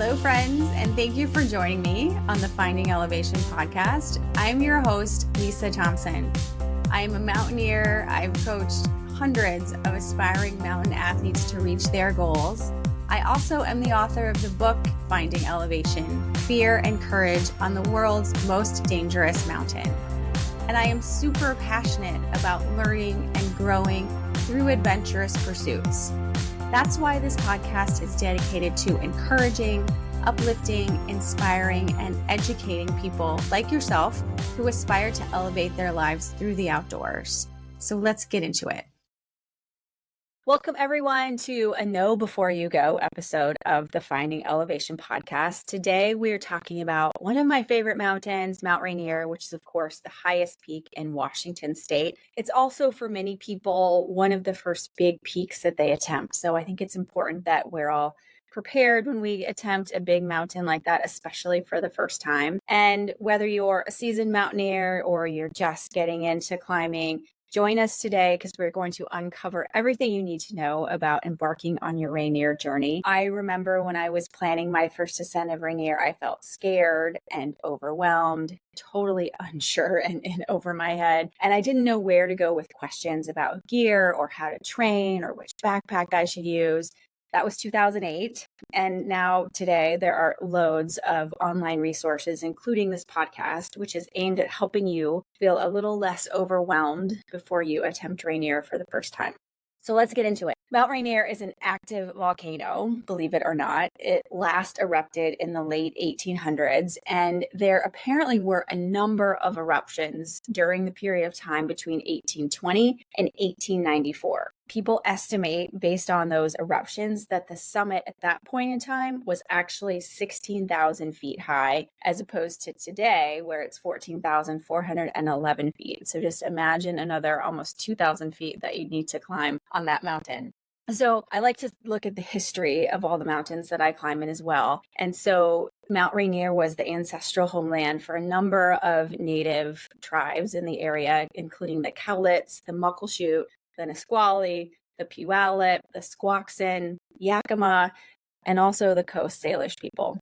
Hello, friends, and thank you for joining me on the Finding Elevation podcast. I'm your host, Lisa Thompson. I am a mountaineer. I've coached hundreds of aspiring mountain athletes to reach their goals. I also am the author of the book, Finding Elevation, Fear and Courage on the World's Most Dangerous Mountain. And I am super passionate about learning and growing through adventurous pursuits. That's why this podcast is dedicated to encouraging, uplifting, inspiring, and educating people like yourself who aspire to elevate their lives through the outdoors. So let's get into it. Welcome, everyone, to a Know Before You Go episode of the Finding Elevation podcast. Today, we're talking about one of my favorite mountains, Mount Rainier, which is, of course, the highest peak in Washington state. It's also, for many people, one of the first big peaks that they attempt. So I think it's important that we're all prepared when we attempt a big mountain like that, especially for the first time. And whether you're a seasoned mountaineer or you're just getting into climbing, join us today because we're going to uncover everything you need to know about embarking on your Rainier journey. I remember when I was planning my first ascent of Rainier, I felt scared and overwhelmed, totally unsure and in over my head. And I didn't know where to go with questions about gear or how to train or which backpack I should use. That was 2008. And now today there are loads of online resources, including this podcast, which is aimed at helping you feel a little less overwhelmed before you attempt Rainier for the first time. So let's get into it. Mount Rainier is an active volcano, believe it or not. It last erupted in the late 1800s, and there apparently were a number of eruptions during the period of time between 1820 and 1894. People estimate, based on those eruptions, that the summit at that point in time was actually 16,000 feet high, as opposed to today, where it's 14,411 feet. So just imagine another almost 2,000 feet that you need to climb on that mountain. So I like to look at the history of all the mountains that I climb in as well. And so Mount Rainier was the ancestral homeland for a number of native tribes in the area, including the Cowlitz, the Muckleshoot, the Nisqually, the Puyallup, the Squaxin, Yakima, and also the Coast Salish people.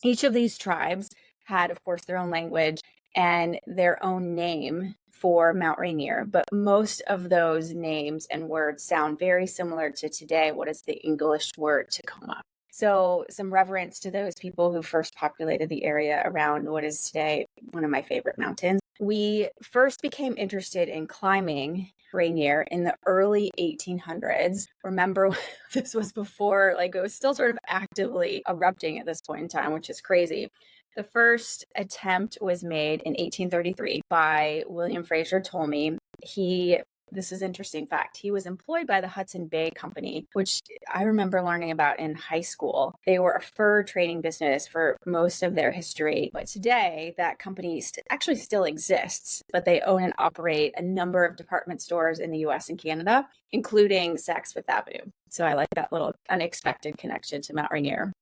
Each of these tribes had, of course, their own language and their own name for Mount Rainier, but most of those names and words sound very similar to today. What is the English word Tacoma? So some reverence to those people who first populated the area around what is today one of my favorite mountains. We first became interested in climbing Rainier in the early 1800s. Remember, this was before, it was still sort of actively erupting at this point in time, which is crazy. The first attempt was made in 1833 by William Fraser Ptolemy. This is an interesting fact. He was employed by the Hudson Bay Company, which I remember learning about in high school. They were a fur trading business for most of their history. But today, that company actually still exists, but they own and operate a number of department stores in the US and Canada, including Saks Fifth Avenue. So I like that little unexpected connection to Mount Rainier.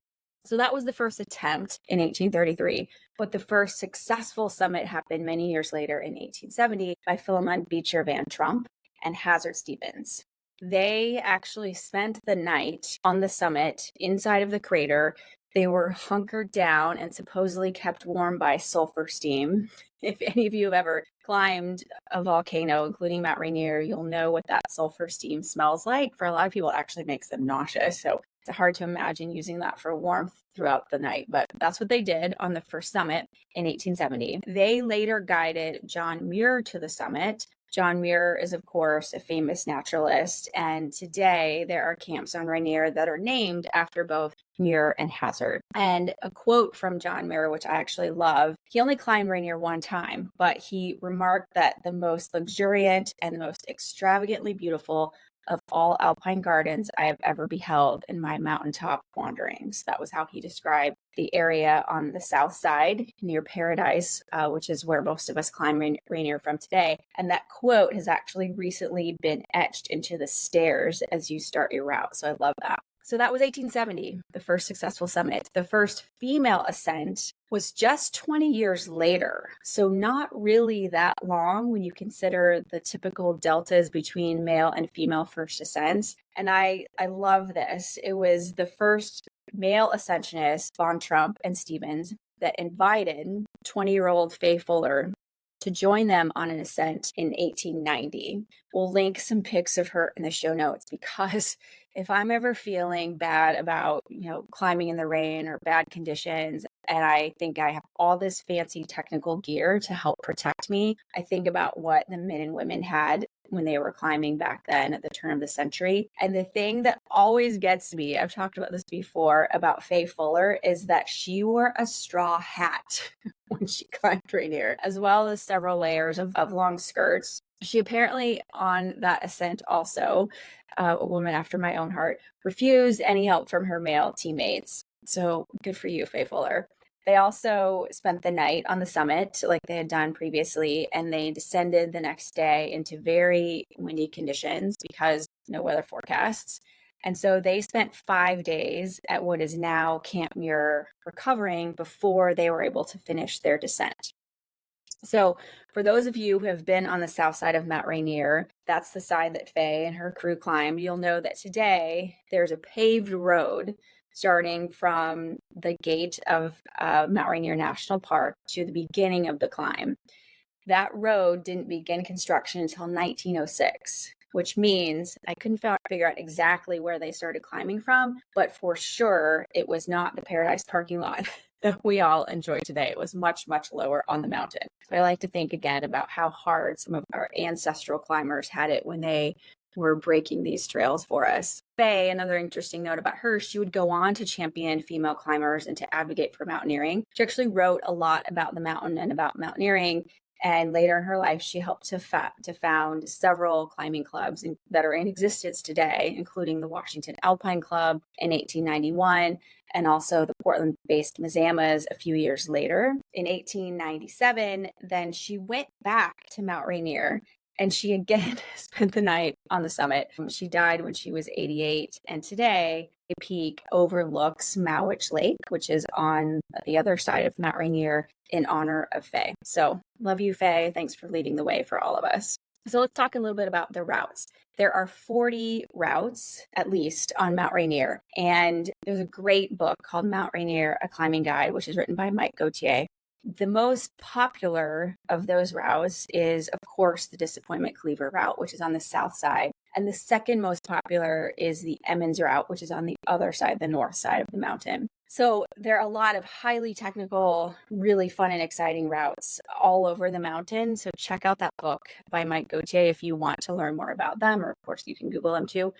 So that was the first attempt in 1833, but the first successful summit happened many years later in 1870 by Philemon Beecher Van Trump and Hazard Stevens. They actually spent the night on the summit inside of the crater. They were hunkered down and supposedly kept warm by sulfur steam. If any of you have ever climbed a volcano, including Mount Rainier, you'll know what that sulfur steam smells like. For a lot of people, it actually makes them nauseous. So it's hard to imagine using that for warmth throughout the night, but that's what they did on the first summit in 1870. They later guided John Muir to the summit. John Muir is, of course, a famous naturalist, and today there are camps on Rainier that are named after both Muir and Hazard. And a quote from John Muir, which I actually love, he only climbed Rainier one time, but he remarked that the most luxuriant and the most extravagantly beautiful of all alpine gardens I have ever beheld in my mountaintop wanderings. That was how he described the area on the south side near Paradise, which is where most of us climb Rainier from today. And that quote has actually recently been etched into the stairs as you start your route. So I love that. So that was 1870, the first successful summit. The first female ascent was just 20 years later. So not really that long when you consider the typical deltas between male and female first ascents. And I love this. It was the first male ascensionists, Von Trump and Stevens, that invited 20-year-old Faye Fuller to join them on an ascent in 1890. We'll link some pics of her in the show notes, because if I'm ever feeling bad about, climbing in the rain or bad conditions, and I think I have all this fancy technical gear to help protect me, I think about what the men and women had when they were climbing back then at the turn of the century. And the thing that always gets me, I've talked about this before about Faye Fuller, is that she wore a straw hat when she climbed Rainier, as well as several layers of long skirts. She apparently, on that ascent also, a woman after my own heart, refused any help from her male teammates. So good for you, Faye Fuller. They also spent the night on the summit like they had done previously, and they descended the next day into very windy conditions because no weather forecasts. And so they spent 5 days at what is now Camp Muir recovering before they were able to finish their descent. So for those of you who have been on the south side of Mount Rainier, that's the side that Faye and her crew climbed, you'll know that today there's a paved road starting from the gate of Mount Rainier National Park to the beginning of the climb. That road didn't begin construction until 1906, which means I couldn't figure out exactly where they started climbing from, but for sure it was not the Paradise parking lot that we all enjoy today. It was much, much lower on the mountain. So I like to think again about how hard some of our ancestral climbers had it when they were breaking these trails for us. Faye, another interesting note about her, she would go on to champion female climbers and to advocate for mountaineering. She actually wrote a lot about the mountain and about mountaineering. And later in her life, she helped to found several climbing clubs that are in existence today, including the Washington Alpine Club in 1891, and also the Portland-based Mazamas a few years later. In 1897, then she went back to Mount Rainier, and she again spent the night on the summit. She died when she was 88, and today the peak overlooks Mowich Lake, which is on the other side of Mount Rainier, in honor of Faye. So love you, Faye. Thanks for leading the way for all of us. So let's talk a little bit about the routes. There are 40 routes, at least, on Mount Rainier. And there's a great book called Mount Rainier, A Climbing Guide, which is written by Mike Gauthier. The most popular of those routes is, of course, the Disappointment Cleaver route, which is on the south side. And the second most popular is the Emmons route, which is on the other side, the north side of the mountain. So there are a lot of highly technical, really fun and exciting routes all over the mountain. So check out that book by Mike Gauthier if you want to learn more about them, or of course you can Google them too.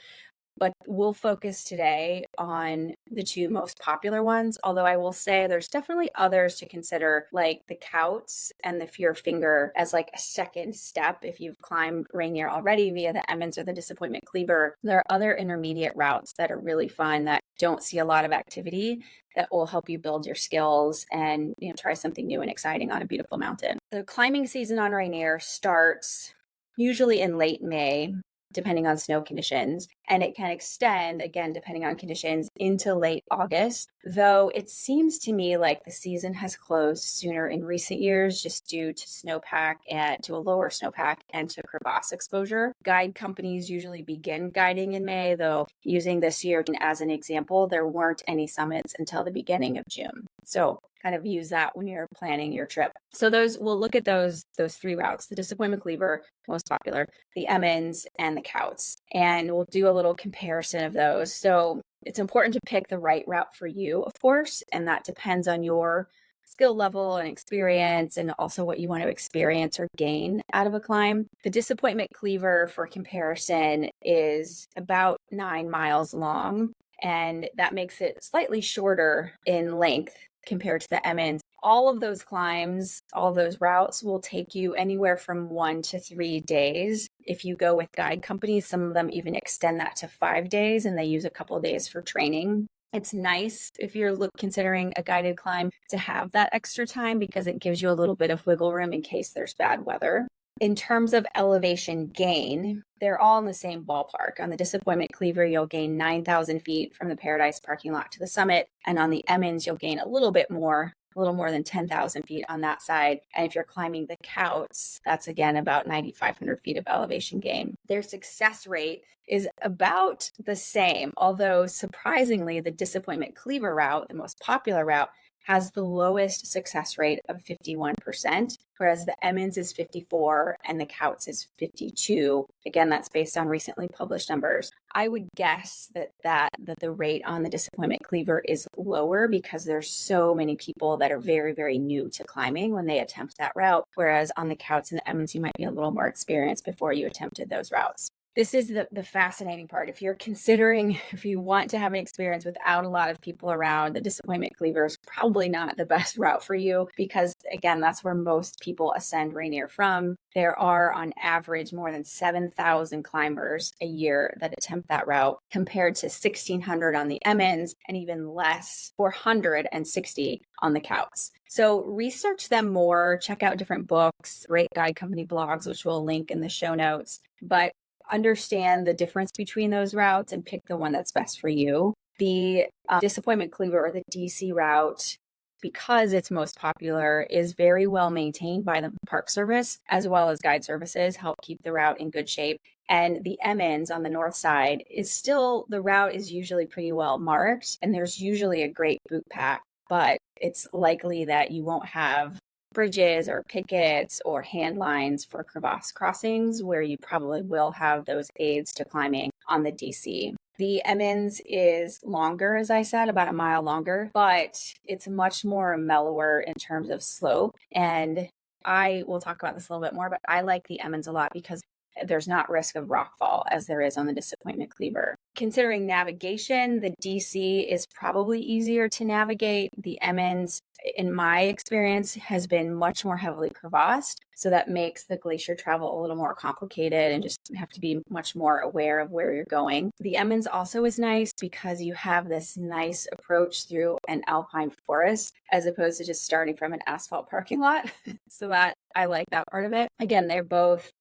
But we'll focus today on the two most popular ones, although I will say there's definitely others to consider, like the Couts and the Fear Finger as like a second step. If you've climbed Rainier already via the Emmons or the Disappointment Cleaver, there are other intermediate routes that are really fun that don't see a lot of activity that will help you build your skills and try something new and exciting on a beautiful mountain. The climbing season on Rainier starts usually in late May, depending on snow conditions, and it can extend, again, depending on conditions, into late August, though it seems to me like the season has closed sooner in recent years just due to snowpack and to a lower snowpack and to crevasse exposure. Guide companies usually begin guiding in May, though using this year as an example, there weren't any summits until the beginning of June. So kind of use that when you're planning your trip. So we'll look at those three routes: the Disappointment Cleaver, most popular, the Emmons, and the Couts. And we'll do a little comparison of those. So it's important to pick the right route for you, of course, and that depends on your skill level and experience, and also what you want to experience or gain out of a climb. The Disappointment Cleaver, for comparison, is about 9 miles long, and that makes it slightly shorter in length compared to the Emmons. All of those climbs, all of those routes will take you anywhere from 1 to 3 days. If you go with guide companies, some of them even extend that to 5 days, and they use a couple of days for training. It's nice if you're considering a guided climb to have that extra time because it gives you a little bit of wiggle room in case there's bad weather. In terms of elevation gain, they're all in the same ballpark. On the Disappointment Cleaver, you'll gain 9,000 feet from the Paradise parking lot to the summit. And on the Emmons, you'll gain a little bit more, a little more than 10,000 feet on that side. And if you're climbing the Couts, that's again about 9,500 feet of elevation gain. Their success rate is about the same, although surprisingly, the Disappointment Cleaver route, the most popular route, has the lowest success rate of 51%, whereas the Emmons is 54 and the Couts is 52. Again, that's based on recently published numbers. I would guess that the rate on the Disappointment Cleaver is lower because there's so many people that are very, very new to climbing when they attempt that route, whereas on the Couts and the Emmons, you might be a little more experienced before you attempted those routes. This is the fascinating part. If you want to have an experience without a lot of people around, the Disappointment Cleaver is probably not the best route for you because, again, that's where most people ascend Rainier from. There are, on average, more than 7,000 climbers a year that attempt that route compared to 1,600 on the Emmons and even less, 460 on the Couts. So research them more, check out different books, rate guide company blogs, which we'll link in the show notes. But understand the difference between those routes and pick the one that's best for you. The Disappointment Cleaver, or the DC route, because it's most popular, is very well maintained by the Park Service, as well as guide services help keep the route in good shape. And the Emmons on the north side the route is usually pretty well marked, and there's usually a great boot pack, but it's likely that you won't have bridges or pickets or hand lines for crevasse crossings where you probably will have those aids to climbing on the DC. The Emmons is longer, as I said, about a mile longer, but it's much more mellower in terms of slope. And I will talk about this a little bit more, but I like the Emmons a lot because there's not risk of rockfall as there is on the Disappointment Cleaver. Considering navigation, the DC is probably easier to navigate. The Emmons, in my experience, has been much more heavily crevassed. So that makes the glacier travel a little more complicated and just have to be much more aware of where you're going. The Emmons also is nice because you have this nice approach through an alpine forest as opposed to just starting from an asphalt parking lot. So that I like that part of it. Again, they both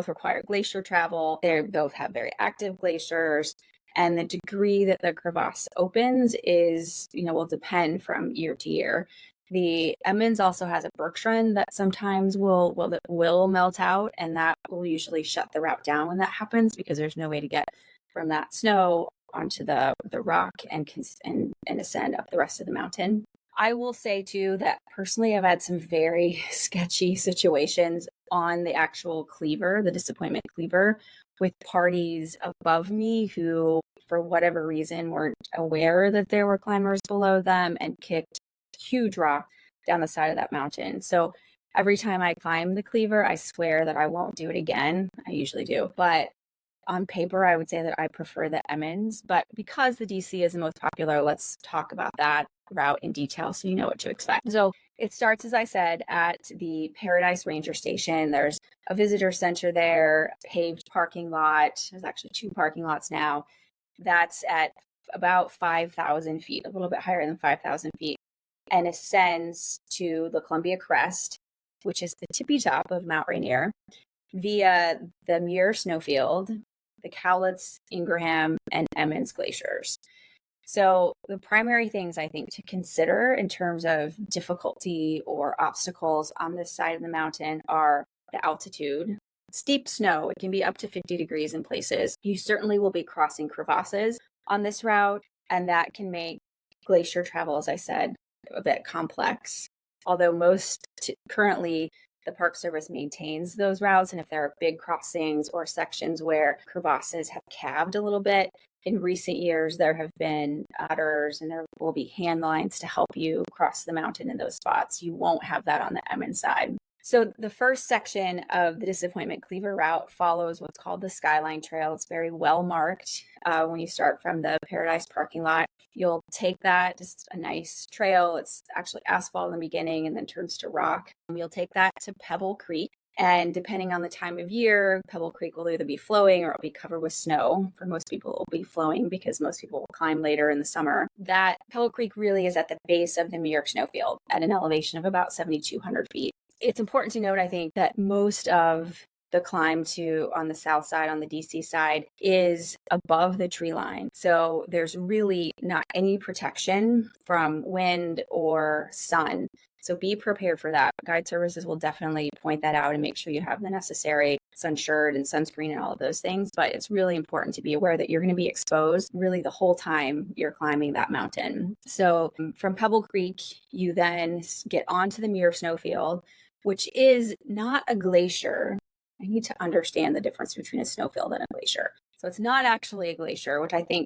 require glacier travel. They both have very active glaciers. And the degree that the crevasse opens will depend from year to year. The Emmons also has a bergschrund that sometimes will melt out, and that will usually shut the route down when that happens because there's no way to get from that snow onto the rock and ascend up the rest of the mountain. I will say too that personally I've had some very sketchy situations on the actual cleaver, the Disappointment Cleaver, with parties above me who, for whatever reason, weren't aware that there were climbers below them and kicked huge rock down the side of that mountain. So every time I climb the cleaver, I swear that I won't do it again. I usually do. But on paper, I would say that I prefer the Emmons. But because the DC is the most popular, let's talk about that route in detail so you know what to expect. So it starts, as I said, at the Paradise Ranger Station. There's a visitor center there, paved parking lot. There's actually 2 parking lots now. That's at about 5,000 feet, a little bit higher than 5,000 feet, and ascends to the Columbia Crest, which is the tippy top of Mount Rainier, via the Muir Snowfield, the Cowlitz, Ingraham, and Emmons glaciers. So the primary things I think to consider in terms of difficulty or obstacles on this side of the mountain are the altitude. Steep snow, it can be up to 50 degrees in places. You certainly will be crossing crevasses on this route, and that can make glacier travel, as I said, a bit complex. Although currently the Park Service maintains those routes, and if there are big crossings or sections where crevasses have calved a little bit, in recent years there have been otters and there will be hand lines to help you cross the mountain in those spots. You won't have that on the Emmons side. So the first section of the Disappointment Cleaver route follows what's called the Skyline Trail. It's very well marked. When you start from the Paradise parking lot, you'll take that, just a nice trail. It's actually asphalt in the beginning and then turns to rock. You'll take that to Pebble Creek. And depending on the time of year, Pebble Creek will either be flowing or it'll be covered with snow. For most people, it will be flowing because most people will climb later in the summer. That Pebble Creek really is at the base of the Muir Snowfield at an elevation of about 7,200 feet. It's important to note, I think, that most of the climb to on the south side, on the DC side, is above the tree line. So there's really not any protection from wind or sun. So be prepared for that. Guide services will definitely point that out and make sure you have the necessary sun shirt and sunscreen and all of those things. But it's really important to be aware that you're going to be exposed really the whole time you're climbing that mountain. So from Pebble Creek, you then get onto the Muir Snowfield, which is not a glacier. I need to understand the difference between a snowfield and a glacier. So it's not actually a glacier, which I think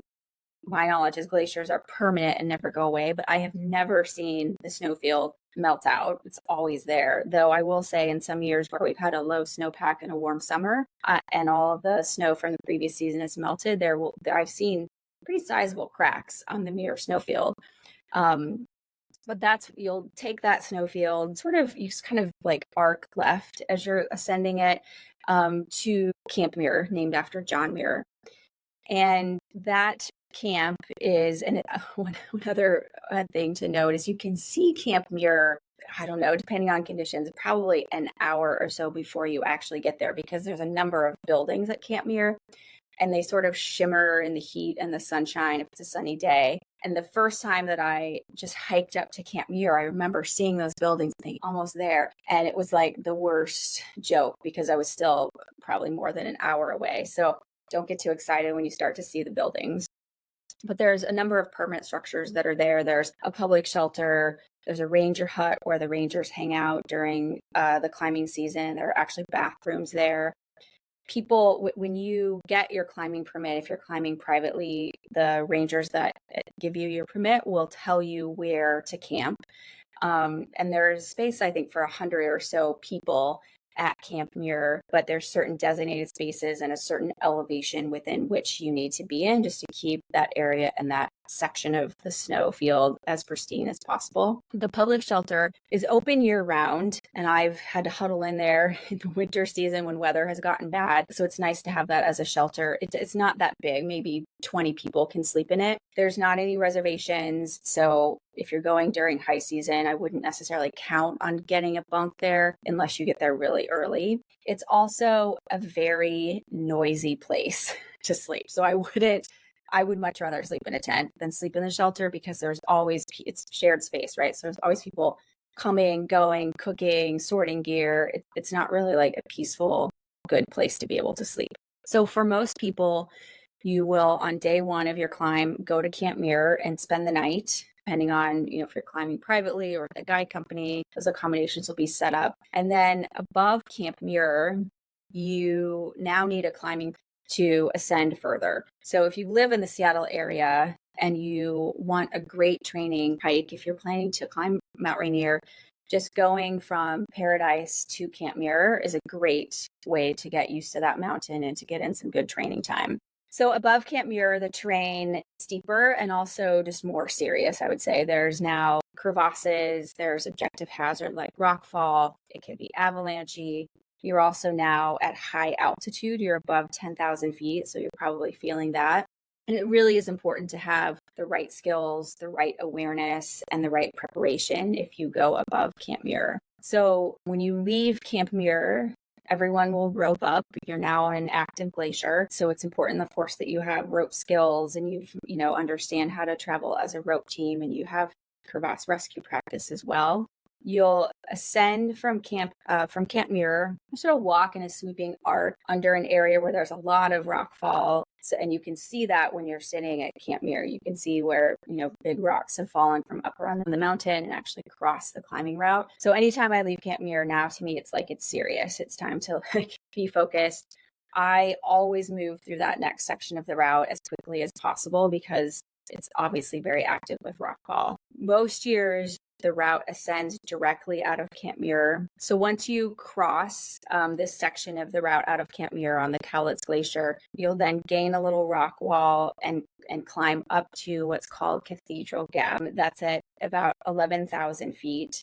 my knowledge is glaciers are permanent and never go away, but I have never seen the snowfield melt out. It's always there. Though I will say in some years where we've had a low snowpack and a warm summer and all of the snow from the previous season has melted, I've seen pretty sizable cracks on the Muir Snowfield. But you'll take that snowfield, you just kind of like arc left as you're ascending it to Camp Muir, named after John Muir. And that camp is, and one other thing to note is you can see Camp Muir, I don't know, depending on conditions, probably an hour or so before you actually get there, because there's a number of buildings at Camp Muir and they sort of shimmer in the heat and the sunshine if it's a sunny day. And the first time that I just hiked up to Camp Muir, I remember seeing those buildings and thinking, almost there. And it was like the worst joke because I was still probably more than an hour away. So don't get too excited when you start to see the buildings. But there's a number of permanent structures that are there. There's a public shelter. There's a ranger hut where the rangers hang out during the climbing season. There are actually bathrooms there. People, when you get your climbing permit, if you're climbing privately, the rangers that give you your permit will tell you where to camp. And there's space, I think, for 100 or so people at Camp Muir, but there's certain designated spaces and a certain elevation within which you need to be in just to keep that area and that section of the snowfield as pristine as possible. The public shelter is open year round, and I've had to huddle in there in the winter season when weather has gotten bad. So it's nice to have that as a shelter. It's not that big, maybe 20 people can sleep in it. There's not any reservations. So if you're going during high season, I wouldn't necessarily count on getting a bunk there unless you get there really early. It's also a very noisy place to sleep. So I would much rather sleep in a tent than sleep in the shelter because it's shared space, right? So there's always people coming, going, cooking, sorting gear. It's not really like a peaceful, good place to be able to sleep. So for most people, you will, on day one of your climb, go to Camp Muir and spend the night, depending on, if you're climbing privately or with a guide company, those accommodations will be set up. And then above Camp Muir, you now need a climbing to ascend further. So if you live in the Seattle area and you want a great training hike, if you're planning to climb Mount Rainier, just going from Paradise to Camp Muir is a great way to get used to that mountain and to get in some good training time. So above Camp Muir, the terrain is steeper and also just more serious, I would say. There's now crevasses, there's objective hazard like rockfall, it can be avalanchy. You're also now at high altitude. You're above 10,000 feet, so you're probably feeling that. And it really is important to have the right skills, the right awareness, and the right preparation if you go above Camp Muir. So when you leave Camp Muir, everyone will rope up. You're now on an active glacier. So it's important, of course, that you have rope skills and you understand how to travel as a rope team, and you have crevasse rescue practice as well. You'll ascend from Camp Muir, sort of walk in a sweeping arc under an area where there's a lot of rockfall. So, and you can see that when you're sitting at Camp Muir, you can see where, big rocks have fallen from up around the mountain and actually cross the climbing route. So anytime I leave Camp Muir now, to me, it's like, it's serious. It's time to be focused. I always move through that next section of the route as quickly as possible because it's obviously very active with rockfall. Most years, the route ascends directly out of Camp Muir. So once you cross this section of the route out of Camp Muir on the Cowlitz Glacier, you'll then gain a little rock wall and climb up to what's called Cathedral Gap. That's at about 11,000 feet.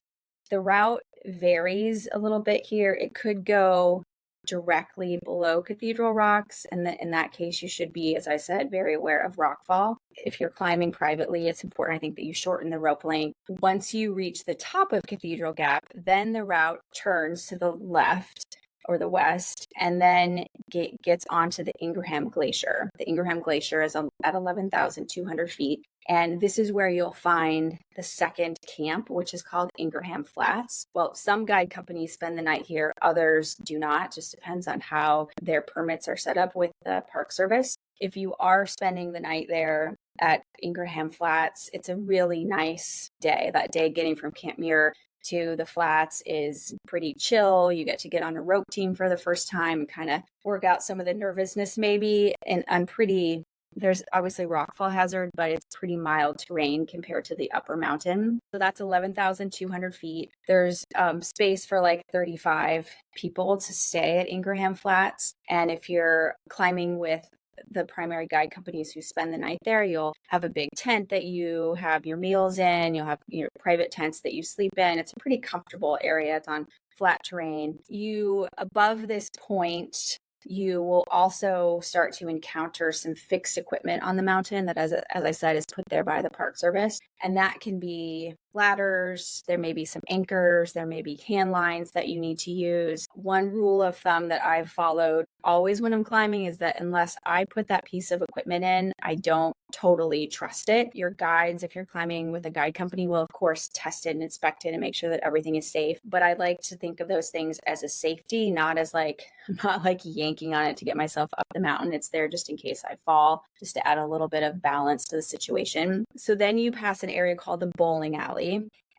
The route varies a little bit here. It could go directly below Cathedral Rocks, and in that case, you should be, as I said, very aware of rockfall. If you're climbing privately, it's important, I think, that you shorten the rope length. Once you reach the top of Cathedral Gap, then the route turns to the left or the west, and then gets onto the Ingraham Glacier. The Ingraham Glacier is at 11,200 feet. And this is where you'll find the second camp, which is called Ingraham Flats. Well, some guide companies spend the night here, others do not. Just depends on how their permits are set up with the Park Service. If you are spending the night there at Ingraham Flats, it's a really nice day. That day getting from Camp Muir to the flats is pretty chill. You get to get on a rope team for the first time and kind of work out some of the nervousness maybe. And there's obviously rockfall hazard, but it's pretty mild terrain compared to the upper mountain. So that's 11,200 feet. There's space for like 35 people to stay at Ingraham Flats. And if you're climbing with the primary guide companies who spend the night there, you'll have a big tent that you have your meals in. You'll have your private tents that you sleep in. It's a pretty comfortable area. It's on flat terrain. Above this point, you will also start to encounter some fixed equipment on the mountain that, as I said, is put there by the Park Service. And that can be ladders, there may be some anchors, there may be hand lines that you need to use. One rule of thumb that I've followed always when I'm climbing is that unless I put that piece of equipment in, I don't totally trust it. Your guides, if you're climbing with a guide company, will of course test it and inspect it and make sure that everything is safe. But I like to think of those things as a safety, not like yanking on it to get myself up the mountain. It's there just in case I fall, just to add a little bit of balance to the situation. So then you pass an area called the bowling alley.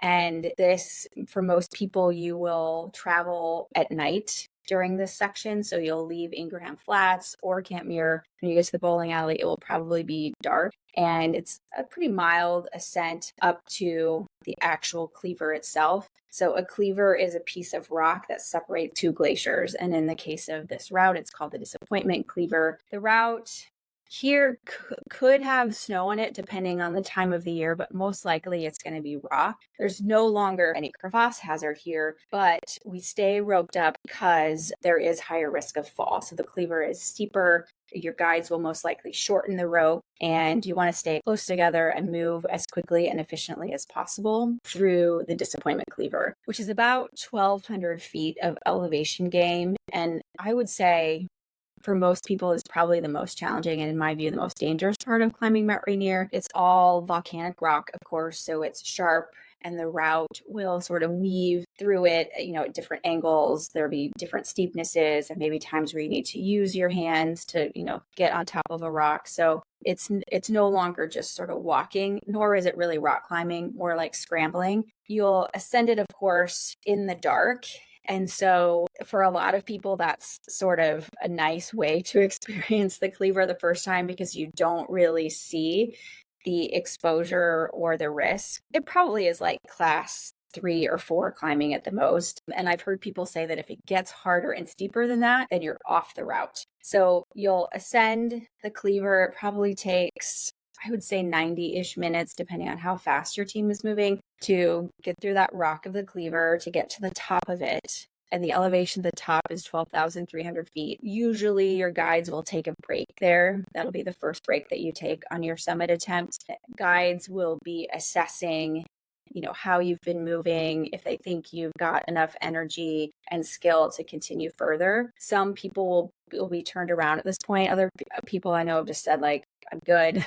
And this, for most people, you will travel at night during this section. So you'll leave Ingraham Flats or Camp Muir. When you get to the bowling alley, it will probably be dark. And it's a pretty mild ascent up to the actual cleaver itself. So a cleaver is a piece of rock that separates two glaciers. And in the case of this route, it's called the Disappointment Cleaver. The route here could have snow on it depending on the time of the year, but most likely it's going to be rock. There's no longer any crevasse hazard here, but we stay roped up because there is higher risk of fall. So the cleaver is steeper. Your guides will most likely shorten the rope, and you want to stay close together and move as quickly and efficiently as possible through the Disappointment Cleaver, which is about 1,200 feet of elevation gain. And I would say for most people is probably the most challenging and, in my view, the most dangerous part of climbing Mount Rainier. It's all volcanic rock, of course, so it's sharp, and the route will sort of weave through it, at different angles. There'll be different steepnesses and maybe times where you need to use your hands to, get on top of a rock. So it's no longer just sort of walking, nor is it really rock climbing, more like scrambling. You'll ascend it, of course, in the dark. And so for a lot of people, that's sort of a nice way to experience the cleaver the first time because you don't really see the exposure or the risk. It probably is like class 3 or 4 climbing at the most. And I've heard people say that if it gets harder and steeper than that, then you're off the route. So you'll ascend the cleaver. It probably takes, I would say, 90-ish minutes, depending on how fast your team is moving, to get through that rock of the cleaver, to get to the top of it. And the elevation of the top is 12,300 feet. Usually your guides will take a break there. That'll be the first break that you take on your summit attempt. Guides will be assessing how you've been moving, if they think you've got enough energy and skill to continue further. Some people will be turned around at this point. Other people I know have just said, like, I'm good.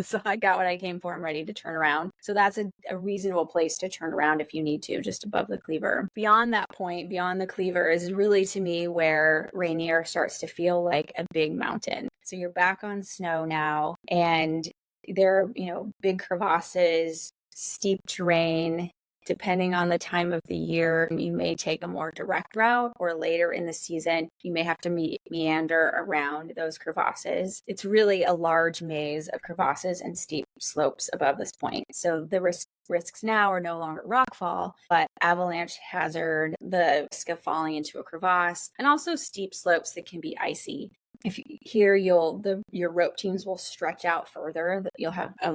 So I got what I came for. I'm ready to turn around. So that's a reasonable place to turn around if you need to, just above the cleaver. Beyond that point, beyond the cleaver, is really, to me, where Rainier starts to feel like a big mountain. So you're back on snow now, and there are, big crevasses, steep terrain. Depending on the time of the year, you may take a more direct route, or later in the season, you may have to meander around those crevasses. It's really a large maze of crevasses and steep slopes above this point. So the risks now are no longer rockfall, but avalanche hazard, the risk of falling into a crevasse, and also steep slopes that can be icy. Your rope teams will stretch out further. You'll have a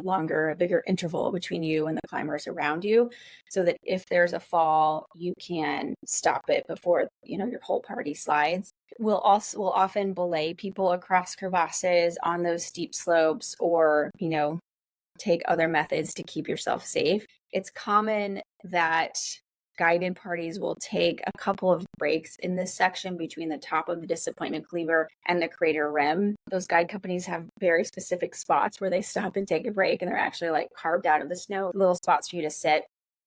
bigger interval between you and the climbers around you, so that if there's a fall, you can stop it before your whole party slides. We'll often belay people across crevasses on those steep slopes, or take other methods to keep yourself safe. It's common that guided parties will take a couple of breaks in this section between the top of the Disappointment Cleaver and the crater rim. Those guide companies have very specific spots where they stop and take a break, and they're actually like carved out of the snow, little spots for you to sit.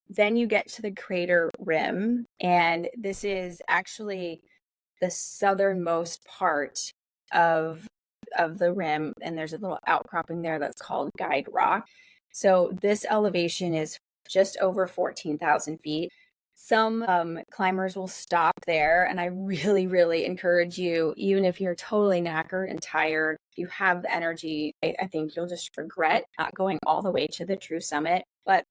Then you get to the crater rim, and this is actually the southernmost part of the rim, and there's a little outcropping there that's called Guide Rock. So this elevation is just over 14,000 feet. Some climbers will stop there, and I really, really encourage you, even if you're totally knackered and tired, if you have the energy, I think you'll just regret not going all the way to the true summit. But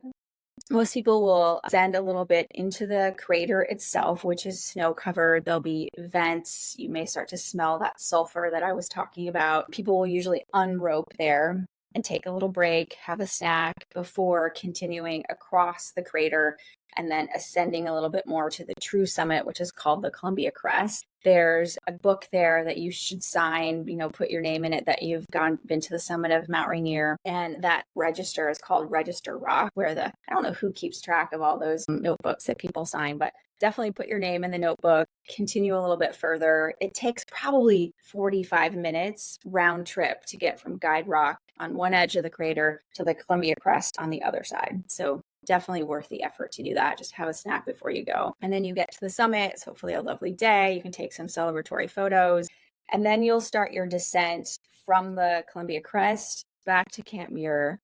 most people will ascend a little bit into the crater itself, which is snow covered. There'll be vents. You may start to smell that sulfur that I was talking about. People will usually unrope there and take a little break, have a snack before continuing across the crater and then ascending a little bit more to the true summit, which is called the Columbia Crest. There's a book there that you should sign, put your name in it that you've been to the summit of Mount Rainier. And that register is called Register Rock, where I don't know who keeps track of all those notebooks that people sign, but definitely put your name in the notebook, continue a little bit further. It takes probably 45 minutes round trip to get from Guide Rock on one edge of the crater to the Columbia Crest on the other side. So definitely worth the effort to do that. Just have a snack before you go. And then you get to the summit. It's hopefully a lovely day. You can take some celebratory photos. And then you'll start your descent from the Columbia Crest back to Camp Muir.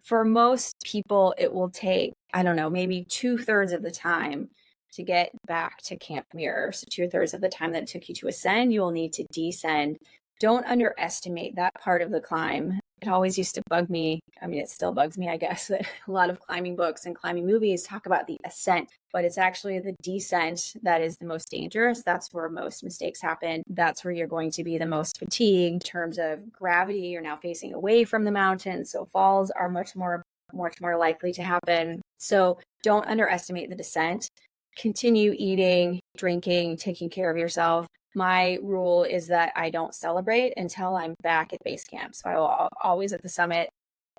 For most people, it will take, maybe 2/3 of the time to get back to Camp Muir. So 2/3 of the time that it took you to ascend, you will need to descend. Don't underestimate that part of the climb. It always used to bug me. It still bugs me, I guess, that a lot of climbing books and climbing movies talk about the ascent, but it's actually the descent that is the most dangerous. That's where most mistakes happen. That's where you're going to be the most fatigued in terms of gravity. You're now facing away from the mountain, so falls are much more likely to happen. So don't underestimate the descent. Continue eating, drinking, taking care of yourself. My rule is that I don't celebrate until I'm back at base camp. So I will always at the summit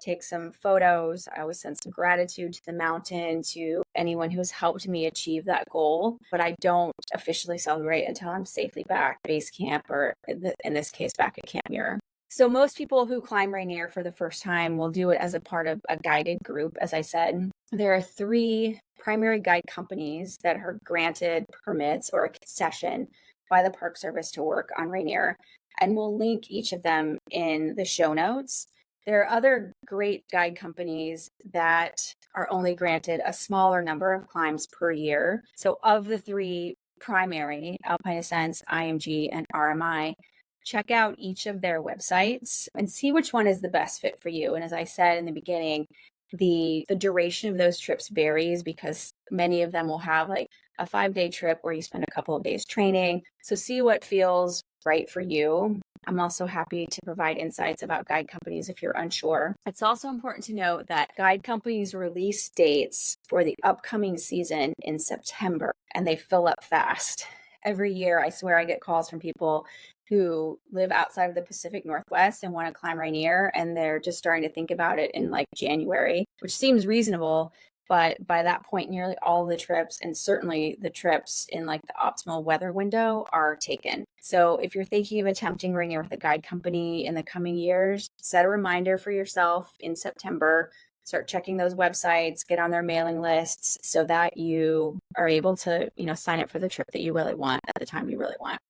take some photos. I always send some gratitude to the mountain, to anyone who has helped me achieve that goal. But I don't officially celebrate until I'm safely back at base camp, or in this case, back at Camp Muir. So most people who climb Rainier for the first time will do it as a part of a guided group. As I said, there are 3 primary guide companies that are granted permits or a concession by the Park Service to work on Rainier, and we'll link each of them in the show notes. There are other great guide companies that are only granted a smaller number of climbs per year. So of the 3 primary, Alpine Ascents, IMG, and RMI, check out each of their websites and see which one is the best fit for you. And as I said in the beginning, the duration of those trips varies because many of them will have like a 5-day trip where you spend a couple of days training. So see what feels right for you. I'm also happy to provide insights about guide companies if you're unsure. It's also important to note that guide companies release dates for the upcoming season in September, and they fill up fast. Every year, I swear I get calls from people who live outside of the Pacific Northwest and want to climb Rainier, and they're just starting to think about it in like January, which seems reasonable. But by that point, nearly all the trips, and certainly the trips in like the optimal weather window, are taken. So if you're thinking of attempting Rainier with a guide company in the coming years, set a reminder for yourself in September. Start checking those websites, get on their mailing lists so that you are able to, sign up for the trip that you really want at the time you really want.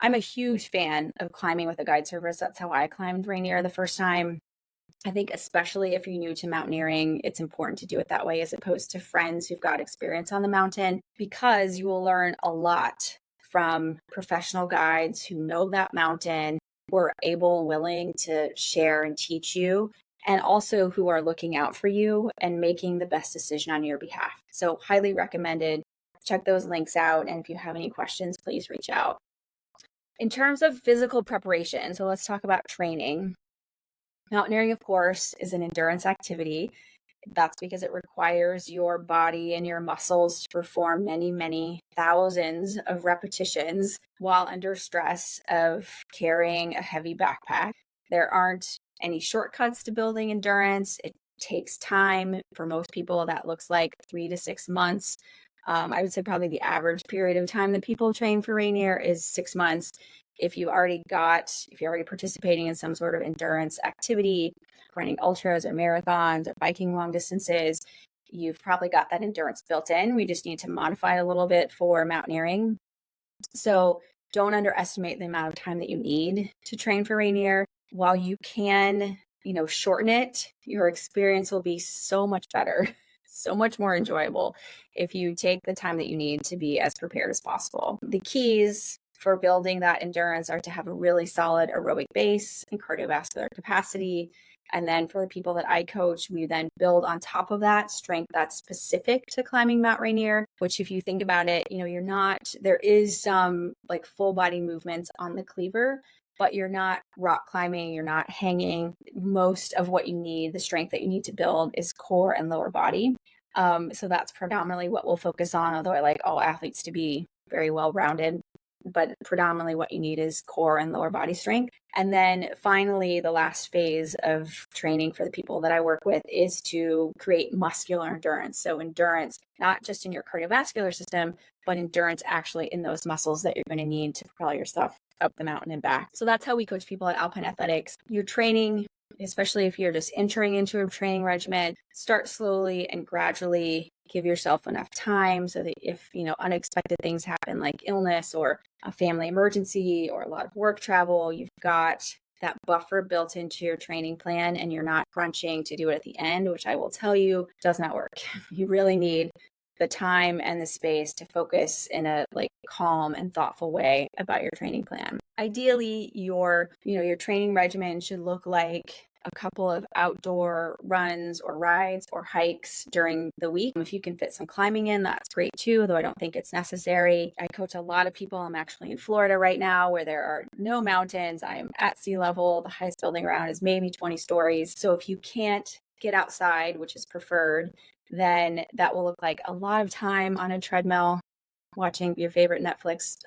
I'm a huge fan of climbing with a guide service. That's how I climbed Rainier the first time. I think especially if you're new to mountaineering, it's important to do it that way as opposed to friends who've got experience on the mountain, because you will learn a lot from professional guides who know that mountain, who are able and willing to share and teach you, and also who are looking out for you and making the best decision on your behalf. So highly recommended. Check those links out. And if you have any questions, please reach out. In terms of physical preparation, so let's talk about training. Mountaineering, of course, is an endurance activity. That's because it requires your body and your muscles to perform many, many thousands of repetitions while under stress of carrying a heavy backpack. There aren't any shortcuts to building endurance. It takes time. For most people, that looks like 3 to 6 months I would say probably the average period of time that people train for Rainier is 6 months. If you're already participating in some sort of endurance activity, running ultras or marathons or biking long distances, you've probably got that endurance built in. We just need to modify it a little bit for mountaineering. So don't underestimate the amount of time that you need to train for Rainier. While you can, shorten it, your experience will be so much better, so much more enjoyable if you take the time that you need to be as prepared as possible. The keys for building that endurance are to have a really solid aerobic base and cardiovascular capacity. And then for the people that I coach, we then build on top of that strength that's specific to climbing Mount Rainier, which if you think about it, there is some like full body movements on the cleaver, but you're not rock climbing, you're not hanging. Most of what you need, the strength that you need to build is core and lower body. So that's predominantly what we'll focus on, although I like all athletes to be very well-rounded. But predominantly what you need is core and lower body strength. And then finally, the last phase of training for the people that I work with is to create muscular endurance. So endurance, not just in your cardiovascular system, but endurance actually in those muscles that you're going to need to propel yourself up the mountain and back. So that's how we coach people at Alpine Athletics. You're training, especially if you're just entering into a training regimen, start slowly and gradually. Give yourself enough time so that if, unexpected things happen like illness or a family emergency or a lot of work travel, you've got that buffer built into your training plan and you're not crunching to do it at the end, which I will tell you does not work. You really need the time and the space to focus in a calm and thoughtful way about your training plan. Ideally, your training regimen should look like a couple of outdoor runs or rides or hikes during the week. If you can fit some climbing in, that's great too, though I don't think it's necessary. I coach a lot of people. I'm actually in Florida right now where there are no mountains. I am at sea level. The highest building around is maybe 20 stories. So if you can't get outside, which is preferred, then that will look like a lot of time on a treadmill, watching your favorite Netflix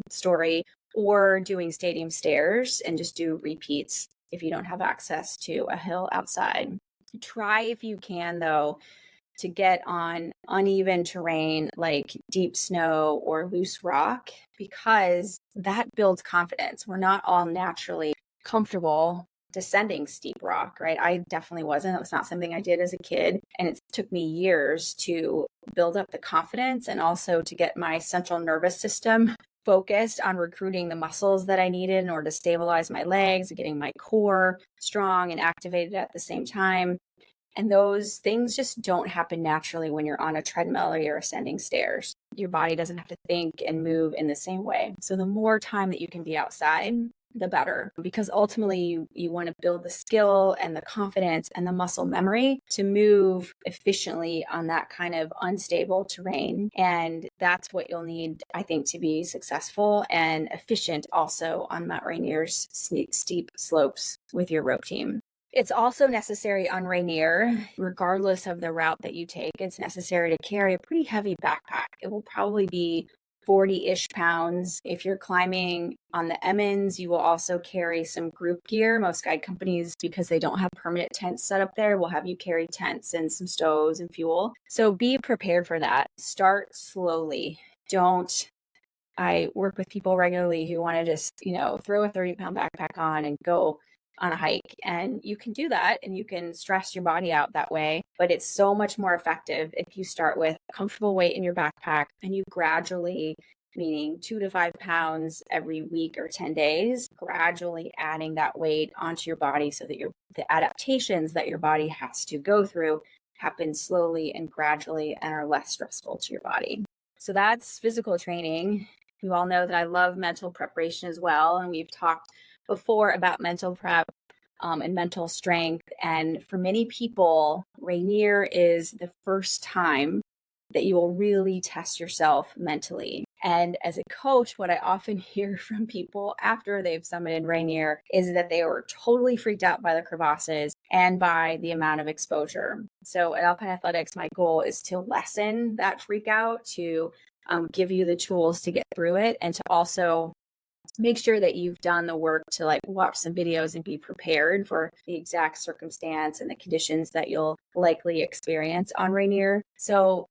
story, or doing stadium stairs and just do repeats if you don't have access to a hill outside. Try, if you can, though, to get on uneven terrain like deep snow or loose rock, because that builds confidence. We're not all naturally comfortable descending steep rock, right? I definitely wasn't. It was not something I did as a kid. And it took me years to build up the confidence and also to get my central nervous system focused on recruiting the muscles that I needed in order to stabilize my legs, getting my core strong and activated at the same time. And those things just don't happen naturally when you're on a treadmill or you're ascending stairs. Your body doesn't have to think and move in the same way. So the more time that you can be outside, the better, because ultimately you want to build the skill and the confidence and the muscle memory to move efficiently on that kind of unstable terrain. And that's what you'll need, I think, to be successful and efficient also on Mount Rainier's steep slopes with your rope team. It's also necessary on Rainier, regardless of the route that you take, it's necessary to carry a pretty heavy backpack. It will probably be 40-ish pounds. If you're climbing on the Emmons, you will also carry some group gear. Most guide companies, because they don't have permanent tents set up there, will have you carry tents and some stoves and fuel. So be prepared for that. Start slowly. I work with people regularly who want to just, throw a 30-pound backpack on and go on a hike. And you can do that and you can stress your body out that way. But it's so much more effective if you start with a comfortable weight in your backpack and you gradually, meaning 2 to 5 pounds every week or 10 days, gradually adding that weight onto your body so that the adaptations that your body has to go through happen slowly and gradually and are less stressful to your body. So that's physical training. You all know that I love mental preparation as well. And we've talked before about mental prep and mental strength. And for many people, Rainier is the first time that you will really test yourself mentally. And as a coach, what I often hear from people after they've summited Rainier is that they were totally freaked out by the crevasses and by the amount of exposure. So at Alpine Athletics, my goal is to lessen that freak out, to give you the tools to get through it, and to also make sure that you've done the work to watch some videos and be prepared for the exact circumstance and the conditions that you'll likely experience on Rainier. So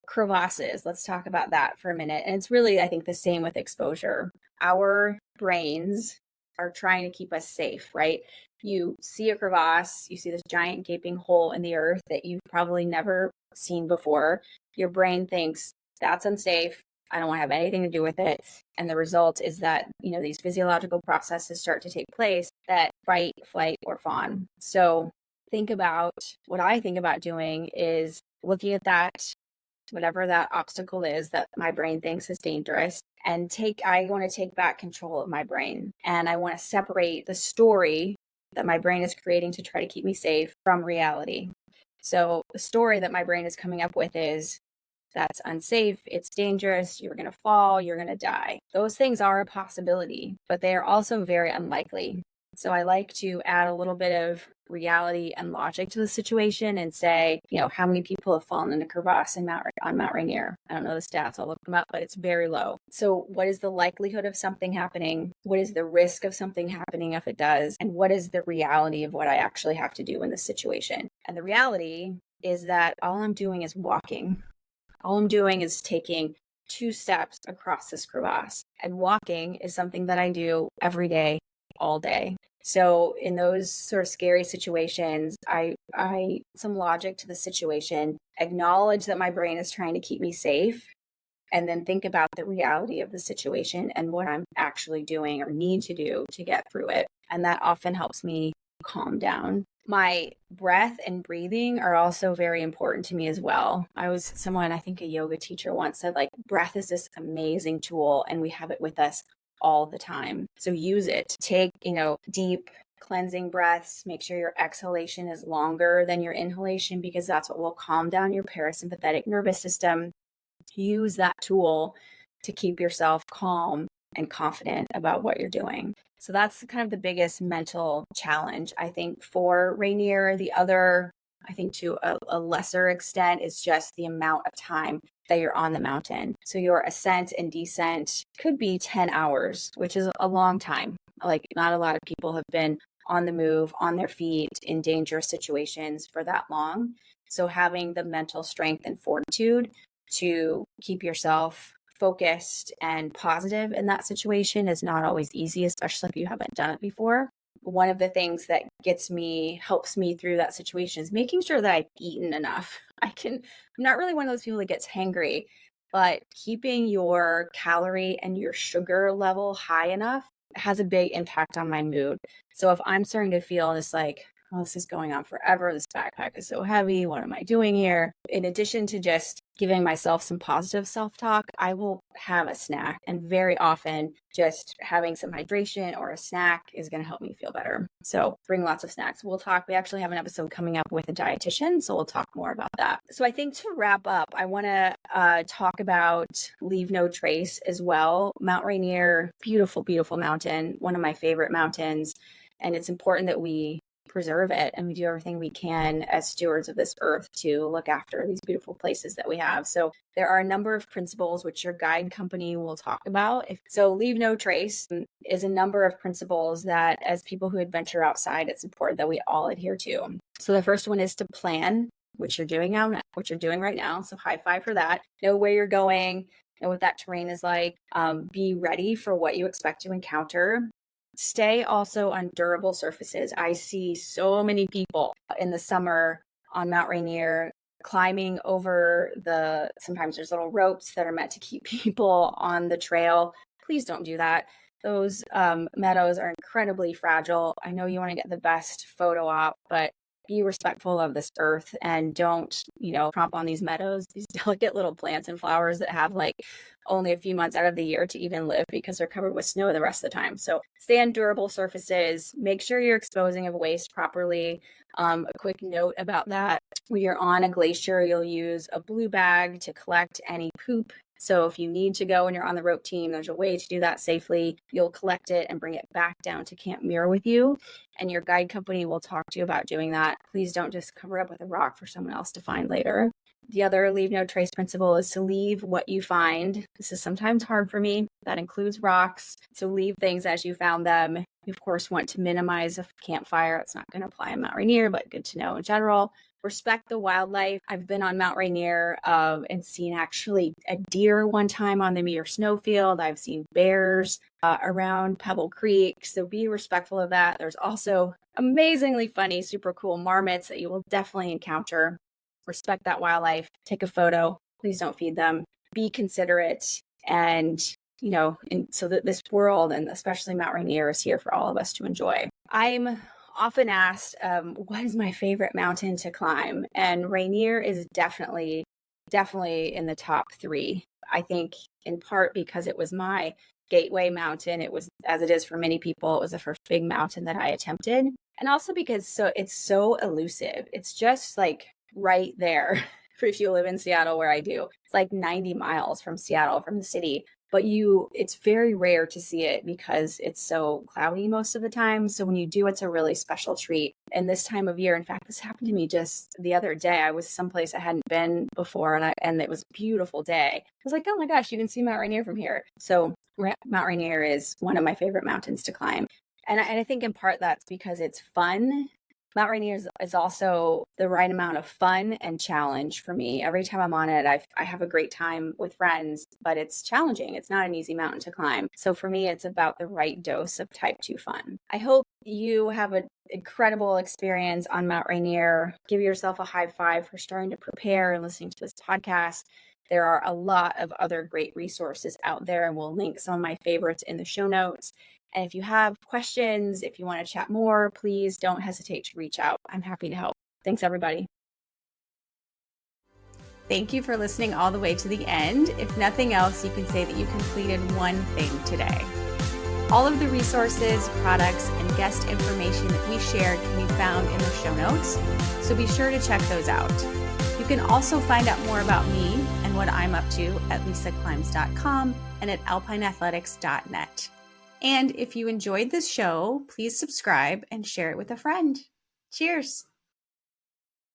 crevasses, let's talk about that for a minute. And it's really, I think, the same with exposure. Our brains are trying to keep us safe, right? You see a crevasse, you see this giant gaping hole in the earth that you've probably never seen before. Your brain thinks that's unsafe. I don't want to have anything to do with it. And the result is that, these physiological processes start to take place that fight, flight, or fawn. So what I think about doing is looking at that, whatever that obstacle is that my brain thinks is dangerous, and I want to take back control of my brain. And I want to separate the story that my brain is creating to try to keep me safe from reality. So the story that my brain is coming up with is, that's unsafe, it's dangerous, you're going to fall, you're going to die. Those things are a possibility, but they are also very unlikely. So I like to add a little bit of reality and logic to the situation and say, how many people have fallen in a crevasse on Mount Rainier? I don't know the stats, I'll look them up, but it's very low. So what is the likelihood of something happening? What is the risk of something happening if it does? And what is the reality of what I actually have to do in this situation? And the reality is that all I'm doing is walking. All I'm doing is taking 2 steps across this crevasse. And walking is something that I do every day, all day. So in those sort of scary situations, I some logic to the situation, acknowledge that my brain is trying to keep me safe, and then think about the reality of the situation and what I'm actually doing or need to do to get through it. And that often helps me calm down. My breath and breathing are also very important to me as well. I think a yoga teacher once said, breath is this amazing tool and we have it with us all the time. So use it. Take, deep cleansing breaths. Make sure your exhalation is longer than your inhalation, because that's what will calm down your parasympathetic nervous system. Use that tool to keep yourself calm and confident about what you're doing. So that's kind of the biggest mental challenge, I think, for Rainier. The other, I think to a lesser extent, is just the amount of time that you're on the mountain. So your ascent and descent could be 10 hours, which is a long time. Not a lot of people have been on the move, on their feet, in dangerous situations for that long. So having the mental strength and fortitude to keep yourself focused and positive in that situation is not always easy, especially if you haven't done it before. One of the things that helps me through that situation is making sure that I've eaten enough. I'm not really one of those people that gets hangry, but keeping your calorie and your sugar level high enough has a big impact on my mood. So if I'm starting to feel this this is going on forever, this backpack is so heavy, what am I doing here? In addition to just giving myself some positive self-talk, I will have a snack. And very often, just having some hydration or a snack is going to help me feel better. So bring lots of snacks. We actually have an episode coming up with a dietitian, so we'll talk more about that. So I think to wrap up, I want to talk about Leave No Trace as well. Mount Rainier, beautiful, beautiful mountain, one of my favorite mountains. And it's important that we preserve it and we do everything we can as stewards of this earth to look after these beautiful places that we have. So there are a number of principles which your guide company will talk about. So Leave No Trace is a number of principles that, as people who adventure outside, it's important that we all adhere to. So the first one is to plan, which you're doing right now. So high five for that. Know where you're going, know what that terrain is like. Be ready for what you expect to encounter. Stay also on durable surfaces. I see so many people in the summer on Mount Rainier climbing over sometimes there's little ropes that are meant to keep people on the trail. Please don't do that. Those meadows are incredibly fragile. I know you want to get the best photo op, but be respectful of this earth and don't, tromp on these meadows, these delicate little plants and flowers that have only a few months out of the year to even live because they're covered with snow the rest of the time. So stay on durable surfaces. Make sure you're exposing of waste properly. A quick note about that. When you're on a glacier, you'll use a blue bag to collect any poop. So if you need to go and you're on the rope team, there's a way to do that safely. You'll collect it and bring it back down to Camp Muir with you. And your guide company will talk to you about doing that. Please don't just cover up with a rock for someone else to find later. The other Leave No Trace principle is to leave what you find. This is sometimes hard for me. That includes rocks. So leave things as you found them. You, of course, want to minimize a campfire. It's not going to apply on Mount Rainier, but good to know in general. respect the wildlife. I've been on Mount Rainier and seen actually a deer one time on the Muir snowfield. I've seen bears around Pebble Creek. So be respectful of that. There's also amazingly funny, super cool marmots that you will definitely encounter. Respect that wildlife. Take a photo. Please don't feed them. Be considerate. And so that this world, and especially Mount Rainier, is here for all of us to enjoy. I'm often asked, what is my favorite mountain to climb? And Rainier is definitely in the top 3. I think in part because it was my gateway mountain. It was, as it is for many people, it was the first big mountain that I attempted. And also because it's so elusive. It's just like right there. If you live in Seattle, where I do, it's like 90 miles from Seattle, from the city. But it's very rare to see it because it's so cloudy most of the time. So when you do, it's a really special treat. And this time of year, in fact, this happened to me just the other day. I was someplace I hadn't been before, and it was a beautiful day. I was like, oh my gosh, you can see Mount Rainier from here. So Mount Rainier is one of my favorite mountains to climb. And I think in part that's because it's fun. Mount Rainier is also the right amount of fun and challenge for me. Every time I'm on it, I have a great time with friends, but it's challenging. It's not an easy mountain to climb. So for me, it's about the right dose of type 2 fun. I hope you have an incredible experience on Mount Rainier. Give yourself a high five for starting to prepare and listening to this podcast. There are a lot of other great resources out there, and we'll link some of my favorites in the show notes. And if you have questions, if you want to chat more, please don't hesitate to reach out. I'm happy to help. Thanks, everybody. Thank you for listening all the way to the end. If nothing else, you can say that you completed one thing today. All of the resources, products, and guest information that we shared can be found in the show notes, so be sure to check those out. You can also find out more about me and what I'm up to at lisaclimbs.com and at alpineathletics.net. And if you enjoyed this show, please subscribe and share it with a friend. Cheers.